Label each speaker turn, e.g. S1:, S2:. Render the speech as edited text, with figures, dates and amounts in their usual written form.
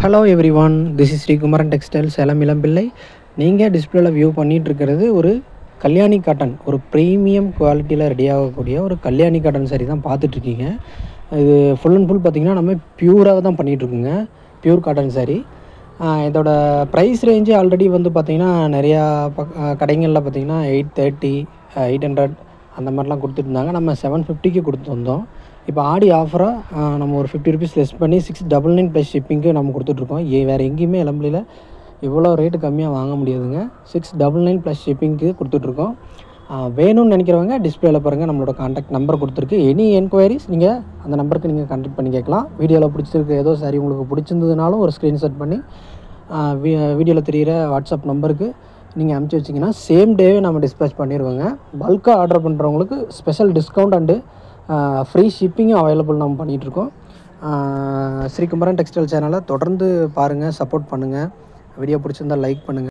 S1: Hello everyone, this is Sreekumaran textile Salem Elampillai. நீங்கள் டிஸ்பிளேல view பண்ணிகிட்ருக்கிறது ஒரு கல்யாணி காட்டன், ஒரு ப்ரீமியம் குவாலிட்டியில் ரெடி ஆகக்கூடிய ஒரு கல்யாணி காட்டன் சாரீ தான் பார்த்துட்ருக்கீங்க. இது ஃபுல் அண்ட் ஃபுல் பார்த்திங்கன்னா நம்ம பியூராக தான் பண்ணிகிட்ருக்குங்க, பியூர் காட்டன் சாரீ. இதோட ப்ரைஸ் ரேஞ்சு ஆல்ரெடி வந்து பார்த்திங்கன்னா நிறையா கடைகளில் பார்த்திங்கன்னா 830, 800 அந்த மாதிரிலாம் கொடுத்துட்ருந்தாங்க. நம்ம 750க்கு கொடுத்து வந்தோம். இப்போ ஆடி ஆஃபராக நம்ம ஒரு 50 ருபீஸ் லெஸ் பண்ணி 699 ப்ளஸ் ஷிப்பிங்க்கு நம்ம கொடுத்துட்ருக்கோம். வேறு எங்கேயுமே இளம்பிள்ளையில் இவ்வளோ ரேட்டு கம்மியாக வாங்க முடியாதுங்க. 699 ப்ளஸ் ஷிப்பிங்க்கு கொடுத்துட்ருக்கோம். வேணும்னு நினைக்கிறவங்க டிஸ்பிளேல பாருங்கள், நம்மளோட கான்டாக்ட் நம்பர் கொடுத்துருக்கு. எனி என்கொயரிஸ் நீங்கள் அந்த நம்பருக்கு நீங்கள் கான்டாக்ட் பண்ணி கேட்கலாம். வீடியோவில் பிடிச்சிருக்கு ஏதோ சாரி உங்களுக்கு பிடிச்சிருந்ததுனாலும் ஒரு ஸ்க்ரீன்ஷாட் பண்ணி வீடியோவில் தெரிகிற வாட்ஸ்அப் நம்பருக்கு நீங்கள் அனுப்பிச்சி வச்சிங்கன்னா சேம் டேவே நம்ம டிஸ்பேச் பண்ணிடுவோங்க. பல்காக ஆர்டர் பண்ணுறவங்களுக்கு ஸ்பெஷல் டிஸ்கவுண்ட் அண்டு ஃப்ரீ ஷிப்பிங்கும் அவைலபிள் நம்ம பண்ணிகிட்ருக்கோம். ஸ்ரீகுமரன் டெக்ஸ்டைல் சேனலை தொடர்ந்து பாருங்கள், சப்போர்ட் பண்ணுங்கள். வீடியோ பிடிச்சிருந்தால் லைக் பண்ணுங்கள்.